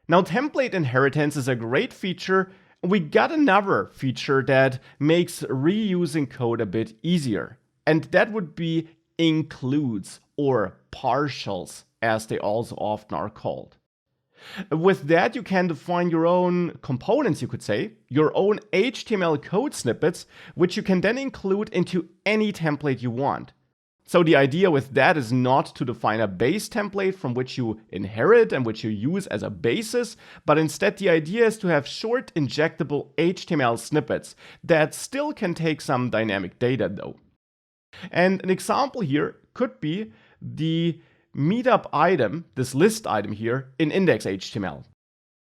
Now, template inheritance is a great feature. We got another feature that makes reusing code a bit easier, and that would be includes or partials, as they also often are called. With that, you can define your own components, you could say, your own HTML code snippets, which you can then include into any template you want. So the idea with that is not to define a base template from which you inherit and which you use as a basis, but instead the idea is to have short injectable HTML snippets that still can take some dynamic data though. And an example here could be the meetup item, this list item here in index.html.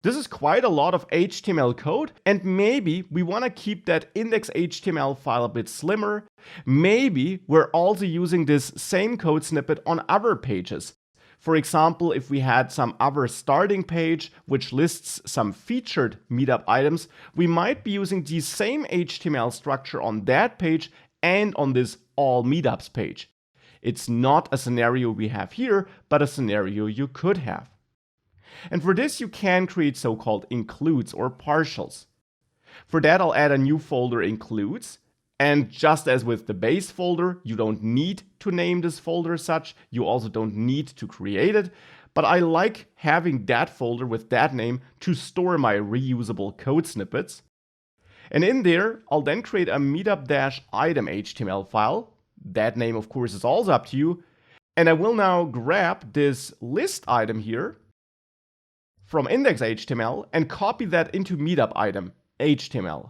This is quite a lot of HTML code, and maybe we want to keep that index.html file a bit slimmer. Maybe we're also using this same code snippet on other pages. For example, if we had some other starting page which lists some featured meetup items, we might be using the same HTML structure on that page and on this all meetups page. It's not a scenario we have here, but a scenario you could have. And for this, you can create so-called includes or partials. For that, I'll add a new folder includes. And just as with the base folder, you don't need to name this folder as such. You also don't need to create it. But I like having that folder with that name to store my reusable code snippets. And in there, I'll then create a meetup-item HTML file. That name, of course, is also up to you. And I will now grab this list item here from index.html and copy that into meetup item HTML.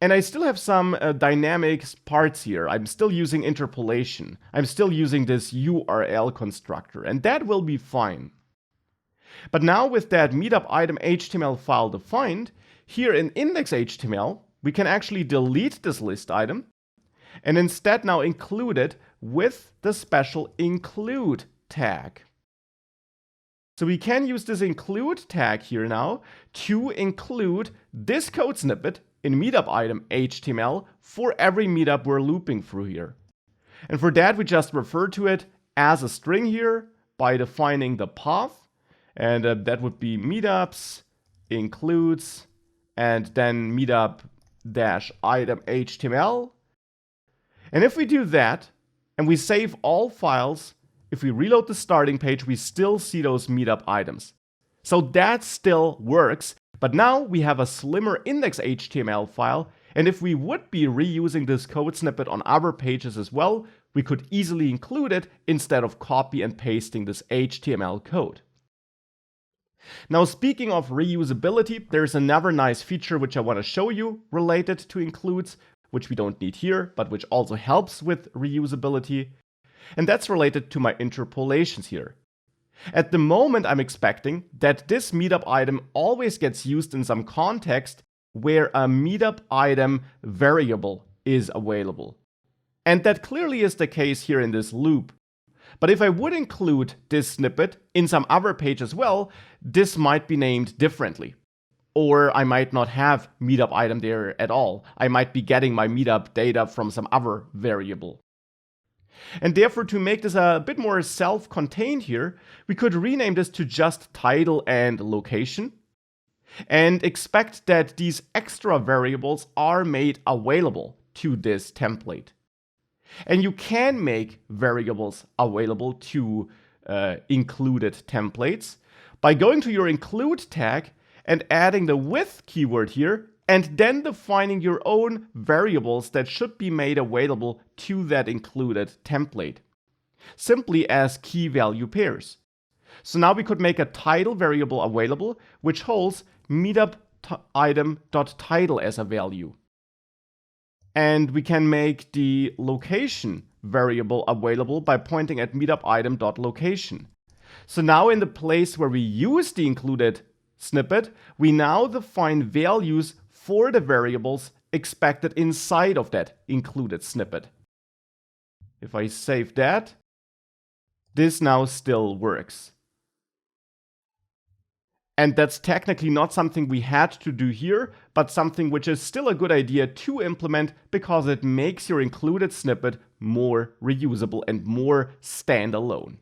And I still have some dynamic parts here. I'm still using interpolation. I'm still using this URL constructor, and that will be fine. But now with that meetup item HTML file defined, here in index.html, we can actually delete this list item and instead now include it with the special include tag. So we can use this include tag here now to include this code snippet in meetup item HTML for every meetup we're looping through here. And for that, we just refer to it as a string here by defining the path. And that would be meetups includes and then meetup-item HTML. And if we do that and we save all files, if we reload the starting page, we still see those meetup items. So that still works, but now we have a slimmer index.html file, and if we would be reusing this code snippet on other pages as well, we could easily include it instead of copy and pasting this HTML code. Now, speaking of reusability, there's another nice feature which I want to show you related to includes, which we don't need here, but which also helps with reusability. And that's related to my interpolations here. At the moment, I'm expecting that this meetup item always gets used in some context where a meetup item variable is available. And that clearly is the case here in this loop. But if I would include this snippet in some other page as well, this might be named differently. Or I might not have meetup item there at all. I might be getting my meetup data from some other variable. And therefore, to make this a bit more self-contained here, we could rename this to just title and location, and expect that these extra variables are made available to this template. And you can make variables available to included templates by going to your include tag and adding the with keyword here, and then defining your own variables that should be made available to that included template, simply as key value pairs. So now we could make a title variable available, which holds meetup-item.title as a value. And we can make the location variable available by pointing at meetup-item.location. So now in the place where we use the included snippet, we now define values for the variables expected inside of that included snippet. If I save that, this now still works. And that's technically not something we had to do here, but something which is still a good idea to implement because it makes your included snippet more reusable and more standalone.